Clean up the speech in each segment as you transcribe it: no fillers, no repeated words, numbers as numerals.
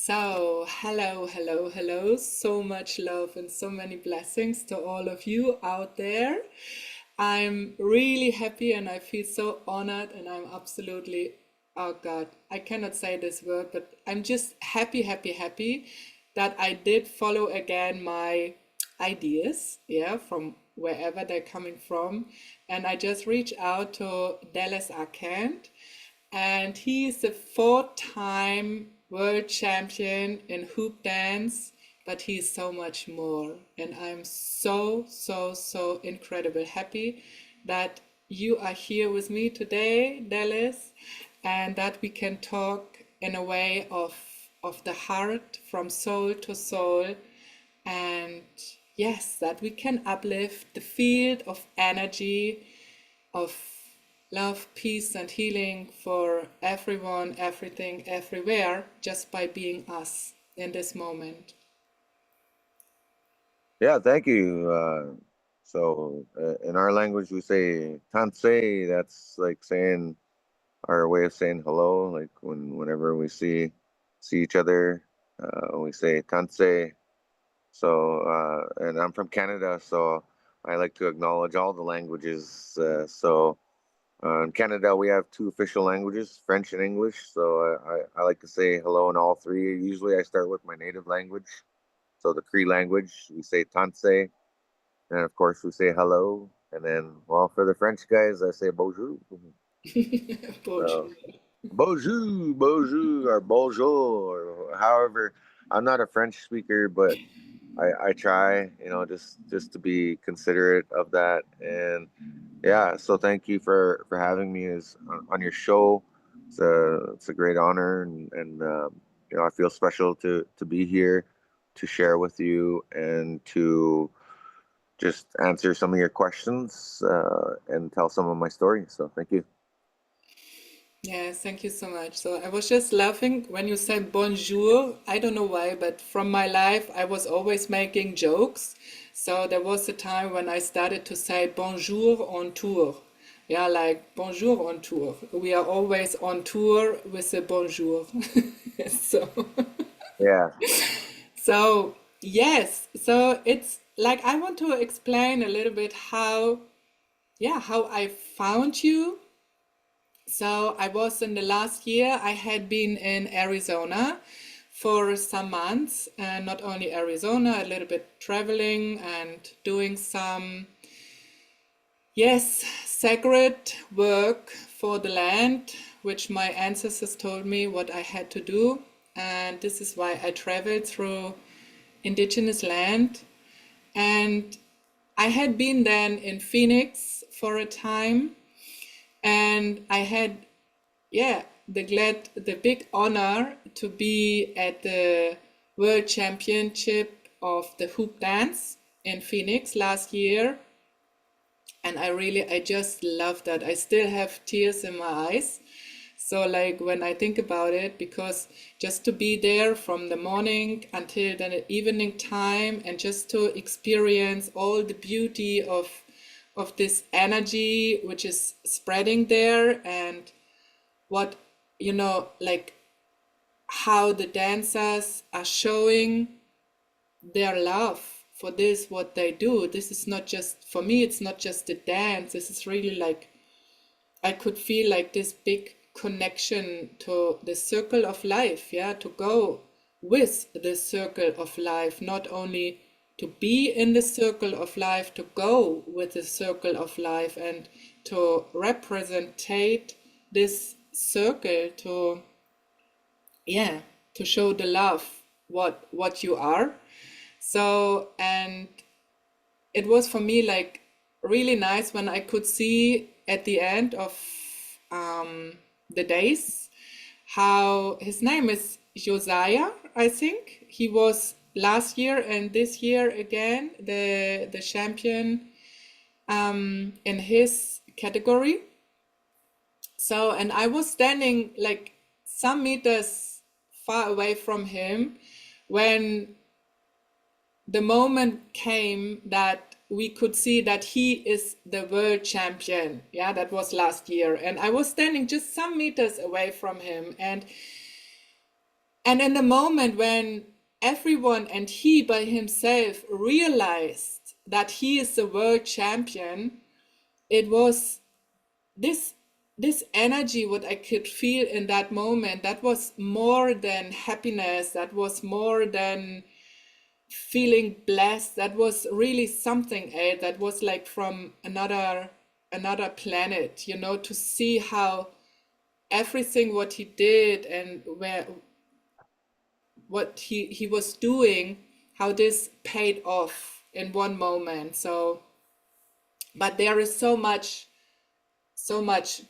So, hello, hello, hello. So much love and so many blessings to all of you out there. I'm really happy and I feel so honored and I'm absolutely, oh God, I cannot say this word, but I'm just happy, happy, happy that I did follow again my ideas, yeah, from wherever they're coming from. And I just reached out to Dallas Arcand, and he is the four-time world champion in hoop dance, but he's so much more. And I'm so, so, so incredible happy that you are here with me today, Dallas, and that we can talk in a way of the heart, from soul to soul, and yes, that we can uplift the field of energy of love, peace, and healing for everyone, everything, everywhere, just by being us in this moment. Yeah, thank you. In our language, we say "tansei." That's like saying our way of saying hello. Like whenever we see each other, we say "tansei." And I'm from Canada, so I like to acknowledge all the languages. In Canada, we have two official languages, French and English. So I like to say hello in all three. Usually, I start with my native language. So the Cree language, we say "tansei." And of course, we say hello. And then, well, for the French guys, I say bonjour. Bonjour. So, bonjour, bonjour, or bonjour. Or however, I'm not a French speaker, but I try, just to be considerate of that. And yeah, so thank you for having me on your show. It's a great honor, and I feel special to be here to share with you and to just answer some of your questions and tell some of my story. So thank you. Yes, thank you so much. So I was just laughing when you said bonjour. I don't know why, but from my life, I was always making jokes. So there was a time when I started to say bonjour on tour. Yeah, like bonjour on tour. We are always on tour with a bonjour. So Yeah. So, yes, so it's like I want to explain a little bit how I found you. So, I was in the last year, I had been in Arizona for some months, and not only Arizona, a little bit traveling and doing some, yes, sacred work for the land, which my ancestors told me what I had to do. And this is why I traveled through indigenous land. And I had been then in Phoenix for a time, and I had, yeah, the big honor to be at the World Championship of the Hoop Dance in Phoenix last year. And I just love that. I still have tears in my eyes. So, like, when I think about it, because just to be there from the morning until the evening time and just to experience all the beauty of this energy which is spreading there, and what, like how the dancers are showing their love for this, what they do. This is not just, for me, it's not just a dance. This is really like, I could feel like this big connection to the circle of life, yeah, to go with the circle of life, not only to be in the circle of life, to go with the circle of life and to representate this circle, to, yeah, to show the love, what you are. So, and it was for me like really nice when I could see at the end of the days how his name is Josiah, I think. He was last year and this year again the champion in his category. So, and I was standing like some meters far away from him when the moment came that we could see that he is the world champion. Yeah, that was last year. And I was standing just some meters away from him. And And in the moment when everyone and he by himself realized that he is the world champion, it was this this energy what I could feel in that moment, that was more than happiness, that was more than feeling blessed, that was really something else, that was like from another planet, you know, to see how everything what he did and where what he was doing, how this paid off in one moment. So but there is so much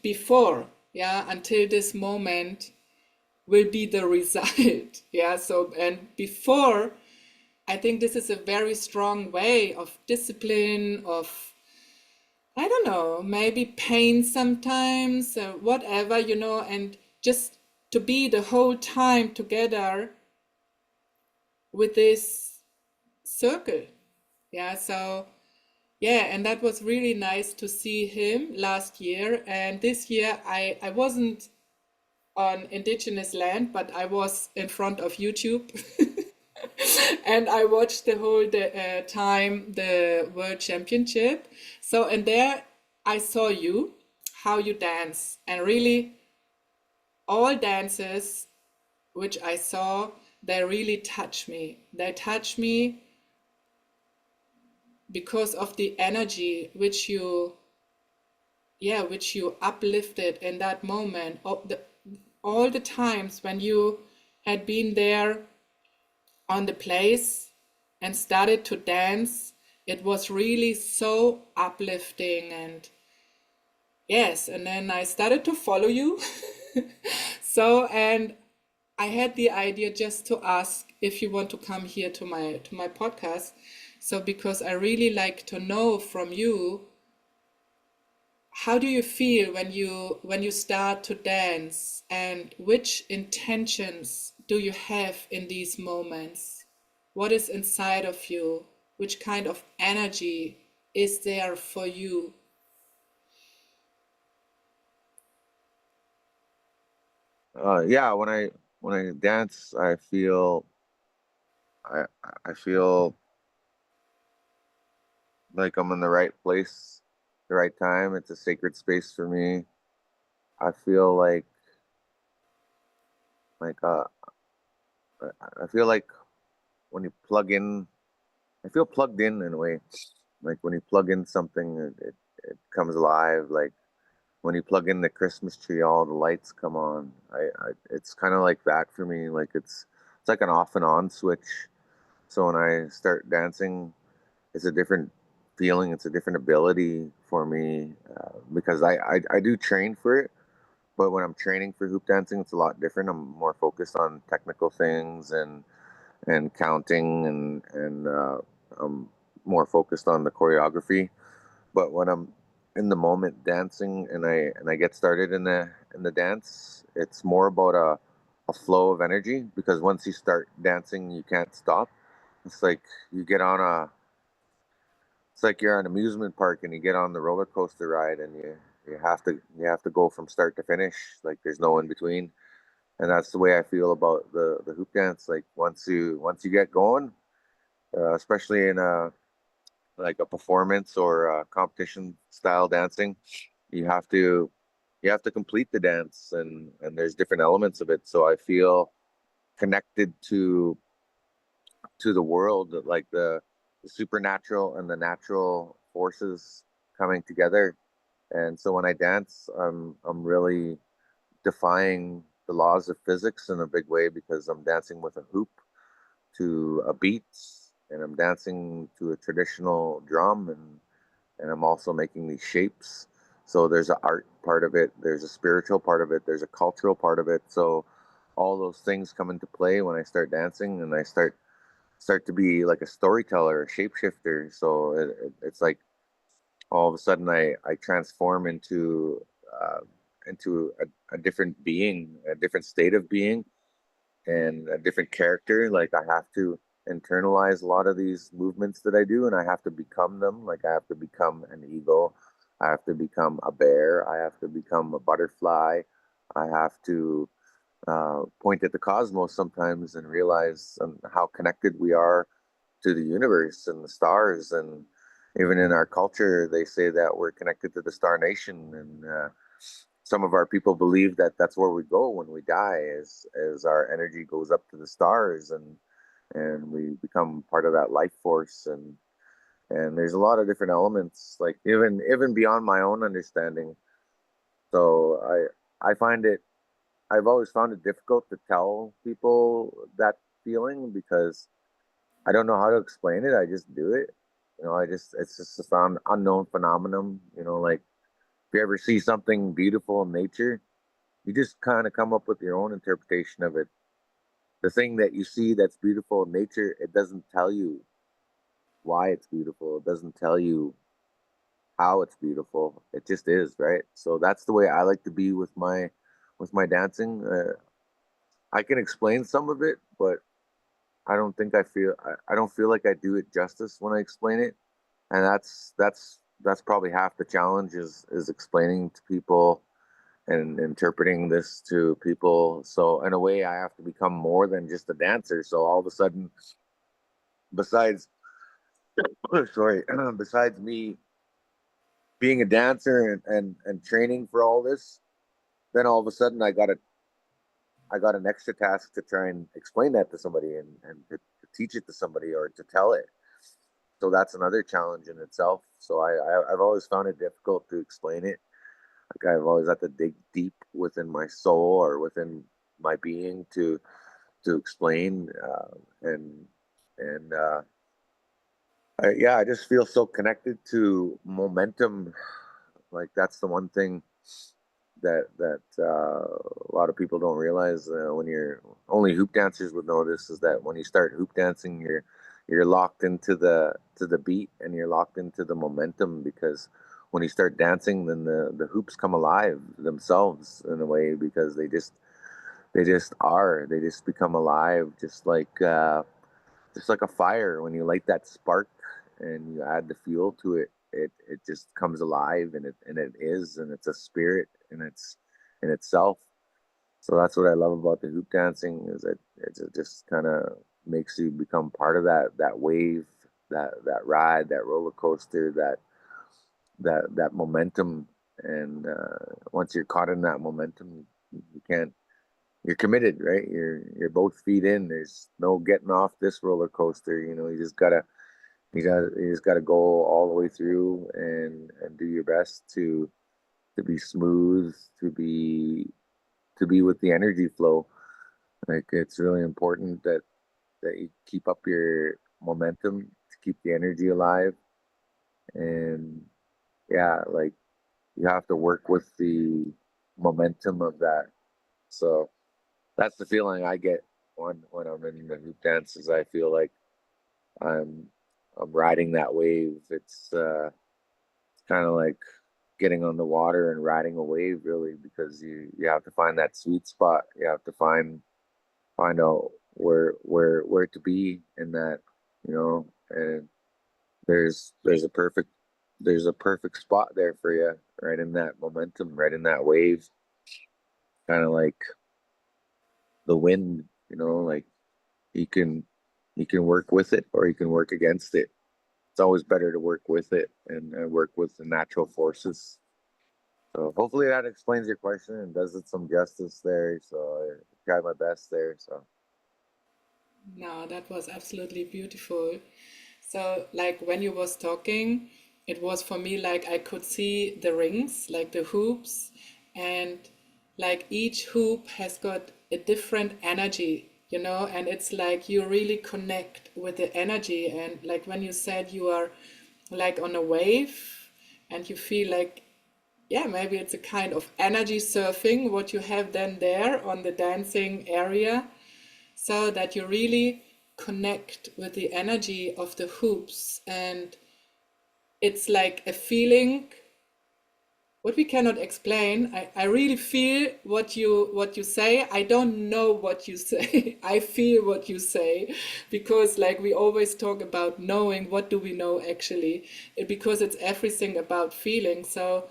before, yeah, until this moment will be the result. Yeah, so and before, I think this is a very strong way of discipline, of, I don't know, maybe pain sometimes, whatever, you know, and just to be the whole time together with this circle. Yeah, so yeah, and that was really nice to see him last year. And this year, I wasn't on indigenous land, but I was in front of YouTube. And I watched the whole time the World Championship. So, and there I saw you, how you dance. And really, all dances which I saw, they really touch me. They touch me because of the energy which you uplifted in that moment. All the times when you had been there on the place and started to dance, it was really so uplifting. And yes, and then I started to follow you. So, and I had the idea just to ask if you want to come here to my podcast. So because I really like to know from you, how do you feel when you start to dance, and which intentions do you have in these moments? What is inside of you? Which kind of energy is there for you? Yeah, when I dance, I I feel like I'm in the right place, the right time. It's a sacred space for me. I feel like I feel like when you plug in, I feel plugged in a way. Like when you plug in something, it comes alive. Like when you plug in the Christmas tree, all the lights come on. It's kind of like that for me. Like it's like an off and on switch. So when I start dancing, it's a different feeling. It's a different ability for me because I do train for it. But when I'm training for hoop dancing, it's a lot different. I'm more focused on technical things and counting and I'm more focused on the choreography. But when I'm in the moment dancing and I get started in the dance, it's more about a flow of energy because once you start dancing, you can't stop. It's like you get on a it's like you're on an amusement park and you get on the roller coaster ride and you have to go from start to finish. Like there's no in between. And that's the way I feel about the hoop dance. Like once you get going, especially in a performance or a competition style dancing, you have to you have to complete the dance and there's different elements of it. So I feel connected to the world, like the supernatural and the natural forces coming together. And so when I dance, I'm really defying the laws of physics in a big way because I'm dancing with a hoop to a beat and I'm dancing to a traditional drum and I'm also making these shapes. So there's an art part of it, there's a spiritual part of it, there's a cultural part of it. So all those things come into play when I start dancing and I start to be like a storyteller, a shapeshifter. So it's like all of a sudden I transform uh, into a different being, a different state of being, and a different character. Like I have to internalize a lot of these movements that I do, and I have to become them. Like I have to become an eagle, I have to become a bear, I have to become a butterfly, I have to. point at the cosmos sometimes and realize how connected we are to the universe and the stars. And even in our culture, they say that we're connected to the star nation. And some of our people believe that that's where we go when we die, as our energy goes up to the stars, and we become part of that life force. And there's a lot of different elements, like even beyond my own understanding. So I find it I've always found it difficult to tell people that feeling because I don't know how to explain it. I just do it. It's just a found unknown phenomenon. Like if you ever see something beautiful in nature, you just kind of come up with your own interpretation of it. The thing that you see that's beautiful in nature, it doesn't tell you why it's beautiful. It doesn't tell you how it's beautiful. It just is, right? So that's the way I like to be with my dancing. I can explain some of it, but I don't feel like I do it justice when I explain it, and that's probably half the challenge is explaining to people and interpreting this to people. So in a way, I have to become more than just a dancer. So all of a sudden, besides sorry, besides me being a dancer and training for all this, then all of a sudden I got an extra task to try and explain that to somebody and to teach it to somebody or to tell it. So that's another challenge in itself. So I've always found it difficult to explain it. Like I've always had to dig deep within my soul or within my being to explain and yeah, I just feel so connected to momentum. Like that's the one thing that a lot of people don't realize when you're only hoop dancers would know this is that when you start hoop dancing, you're locked into the beat and you're locked into the momentum because when you start dancing, then the hoops come alive themselves in a way because they just become alive just like a fire. When you light that spark and you add the fuel to it, it just comes alive, and it's a spirit and it's in itself. So that's what I love about the hoop dancing is it just kind of makes you become part of that wave, that ride, that roller coaster, that momentum. And once you're caught in that momentum, you can't. You're committed, right? You're both feet in. There's no getting off this roller coaster. You just gotta go all the way through and do your best to be smooth, to be with the energy flow. Like it's really important that you keep up your momentum to keep the energy alive. And yeah, like you have to work with the momentum of that. So that's the feeling I get when I'm in the hoop dances. I feel like I'm I'm riding that wave. It's kind of like getting on the water and riding a wave, really, because you have to find that sweet spot. You have to find out where to be in that, and there's a perfect spot there for you, right in that momentum, right in that wave, kind of like the wind, like you can you can work with it or you can work against it. It's always better to work with it and work with the natural forces. So hopefully that explains your question and does it some justice there. So I tried my best there. So No, that was absolutely beautiful. So, like when you was talking, it was for me like I could see the rings, like the hoops, and like each hoop has got a different energy, and it's like you really connect with the energy. And like when you said you are like on a wave and you feel like, yeah, maybe it's a kind of energy surfing, what you have then there on the dancing area so that you really connect with the energy of the hoops, and it's like a feeling what we cannot explain. I really feel what you say. I don't know what you say. I feel what you say because like we always talk about knowing, what do we know actually, because it's everything about feeling. So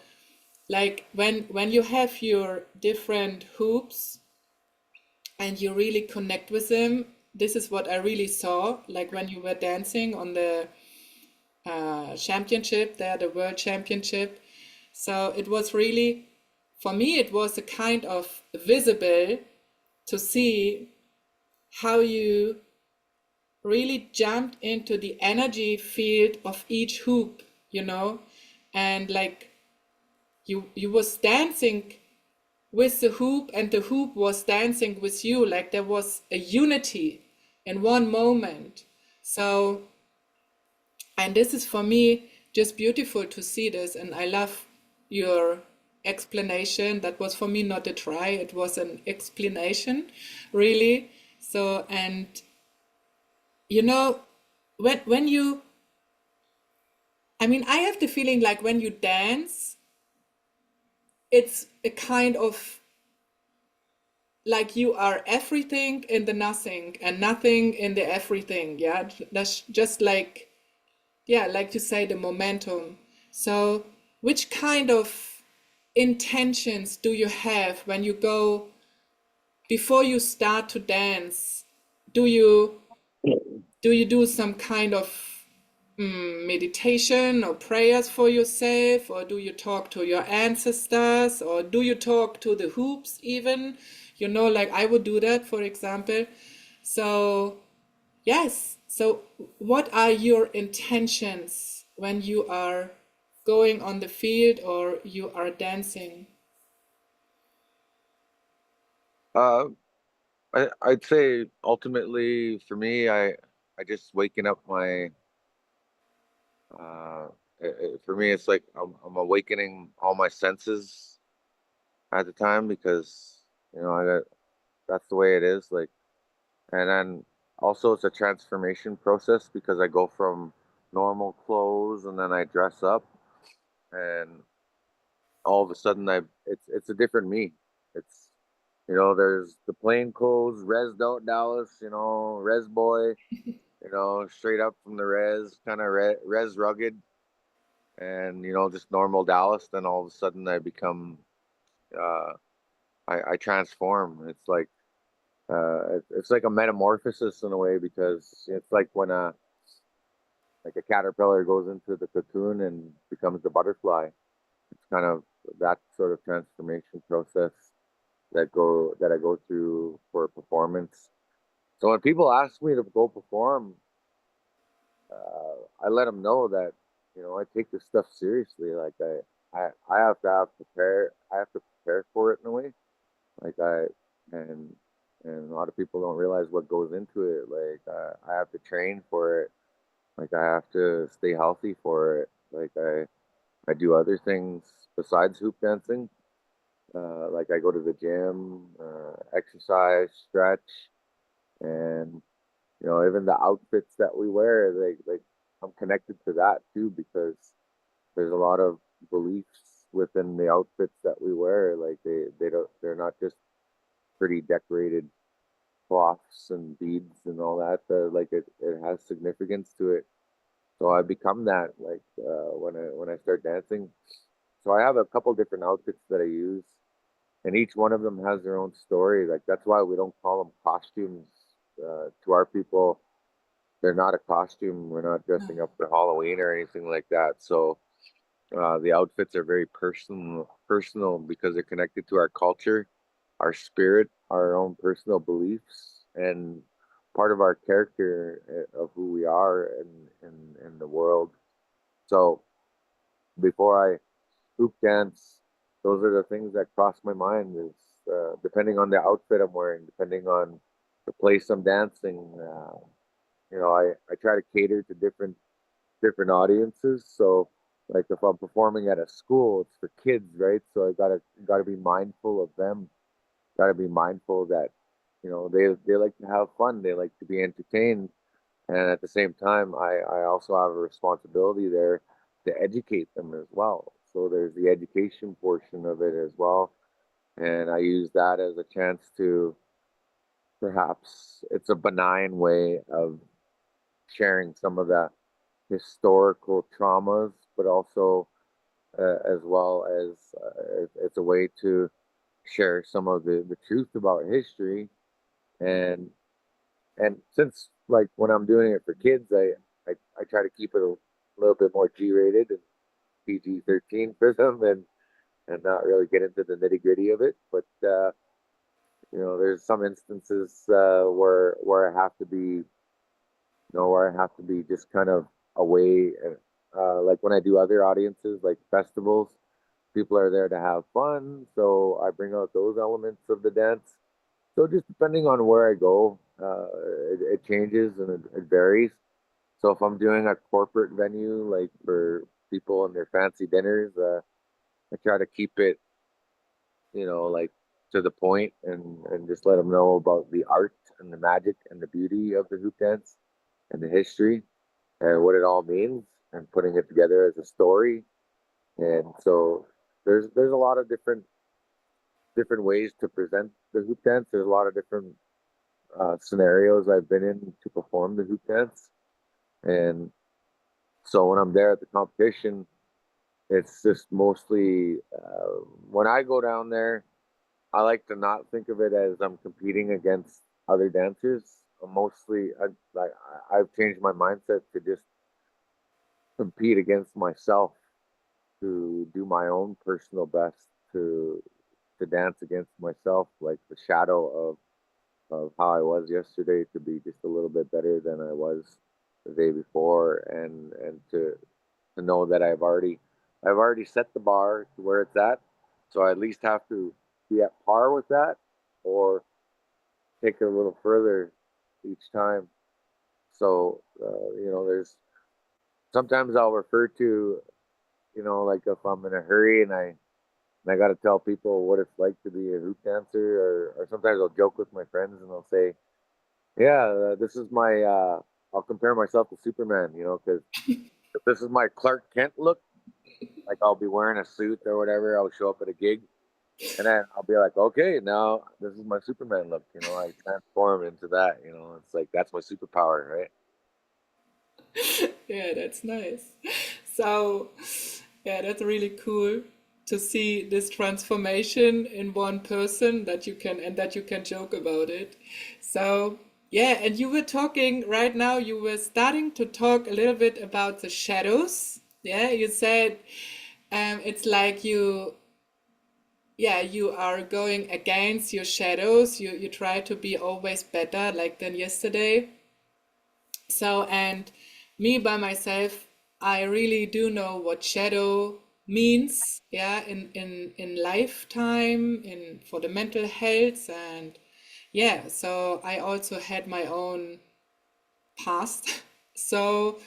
like when you have your different hoops, and you really connect with them. This is what I really saw, like when you were dancing on the championship there, the world championship. So it was really, for me, it was a kind of visible to see how you really jumped into the energy field of each hoop, you know, and like you was dancing with the hoop and the hoop was dancing with you, like there was a unity in one moment. So, and this is for me just beautiful to see this, and I love your explanation. That was for me not a try, it was an explanation, really. So, and you know, when you, I mean, I have the feeling like when you dance, it's a kind of like you are everything in the nothing and nothing in the everything. Yeah, that's just like, yeah, like you say, the momentum. So which kind of intentions do you have when you go before you start to dance? Do you do some kind of meditation or prayers for yourself, or do you talk to your ancestors, or do you talk to the hoops even? You know, like I would do that, for example. So, yes. So, what are your intentions when you are going on the field or you are dancing? Uh, I'd say ultimately for me, I just waking up my for me it's like I'm awakening all my senses at the time because I got that's the way it is. Like, and then also it's a transformation process because I go from normal clothes and then I dress up and all of a sudden it's a different me. It's there's the plain clothes, res out Dallas, res boy, straight up from the res, kind of res rugged, and just normal Dallas. Then all of a sudden I become, uh, I transform. It's like it's like a metamorphosis in a way because it's like when a caterpillar goes into the cocoon and becomes the butterfly. It's kind of that sort of transformation process that I go through for a performance. So when people ask me to go perform, I let them know that I take this stuff seriously. Like I have to I have to prepare for it in a way. Like and and a lot of people don't realize what goes into it. Like I have to train for it. Like I have to stay healthy for it. Like I do other things besides hoop dancing. Like I go to the gym, exercise, stretch, and even the outfits that we wear. Like I'm connected to that too because there's a lot of beliefs within the outfits that we wear. Like they're not just pretty decorated cloths and beads and all that. Like it has significance to it. So I become that like when I start dancing. So I have a couple different outfits that I use, and each one of them has their own story. Like that's why we don't call them costumes. To our people, they're not a costume. We're not dressing up for Halloween or anything like that. So the outfits are very personal because they're connected to our culture, our spirit, our own personal beliefs, and part of our character of who we are in the world. So before I hoop dance, those are the things that cross my mind. Is depending on the outfit I'm wearing, depending on the place I'm dancing. I try to cater to different audiences. So like if I'm performing at a school, it's for kids, right? So I gotta be mindful of them. Gotta be mindful that they like to have fun. They like to be entertained, and at the same time, I also have a responsibility there to educate them as well. So there's the education portion of it as well, and I use that as a chance to perhaps it's a benign way of sharing some of the historical traumas, but also as well as it's a way to share some of the truth about history and since like when I'm doing it for kids, I try to keep it a little bit more G-rated and PG-13 for them, and not really get into the nitty-gritty of it. But there's some instances where I have to be, where I have to be just kind of away. Like when I do other audiences, like festivals, people are there to have fun, so I bring out those elements of the dance. So just depending on where I go, it changes and it varies. So if I'm doing a corporate venue, like for people and their fancy dinners, I try to keep it, like to the point, and just let them know about the art and the magic and the beauty of the hoop dance and the history and what it all means, and putting it together as a story. And so there's a lot of different ways to present the hoop dance. There's a lot of different scenarios I've been in to perform the hoop dance. And so when I'm there at the competition, it's just mostly when I go down there, I like to not think of it as I'm competing against other dancers. Mostly, I've changed my mindset to just compete against myself, to do my own personal best, to dance against myself, like the shadow of how I was yesterday, to be just a little bit better than I was the day before, and to know that I've already set the bar to where it's at, so I at least have to be at par with that, or take it a little further each time. So there's sometimes I'll refer to, like if I'm in a hurry and I got to tell people what it's like to be a hoop dancer, or sometimes I'll joke with my friends and I'll say, yeah, this is my, I'll compare myself to Superman, because if this is my Clark Kent look, like I'll be wearing a suit or whatever, I'll show up at a gig, and then I'll be like, okay, now this is my Superman look, I transform into that, it's like that's my superpower, right? Yeah, that's nice. So, yeah, that's really cool to see this transformation in one person that you can joke about it. So, yeah, and you were talking right now, you were starting to talk a little bit about the shadows. Yeah, you said it's like you are going against your shadows. You try to be always better like than yesterday. So, and me by myself, I really do know what shadow means, yeah, in lifetime, in for the mental health, and yeah, so I also had my own past. So,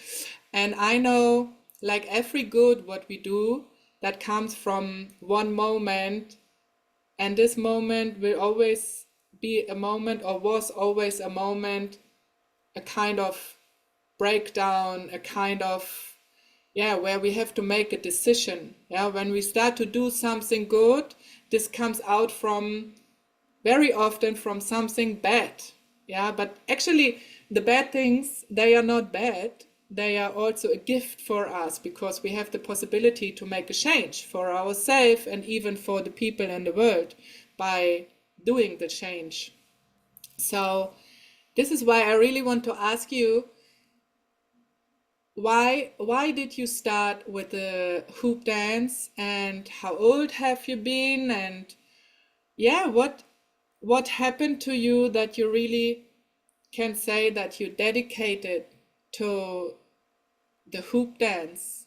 and I know like every good what we do that comes from one moment, and this moment will always be a moment or was always a moment, a kind of breakdown, a kind of, yeah, where we have to make a decision. Yeah, when we start to do something good, this comes out from very often from something bad. Yeah, but actually the bad things, they are not bad, they are also a gift for us, because we have the possibility to make a change for ourselves and even for the people in the world by doing the change. So this is why I really want to ask you, why did you start with the hoop dance, and how old have you been, and yeah, what happened to you that you really can say that you dedicated to the hoop dance?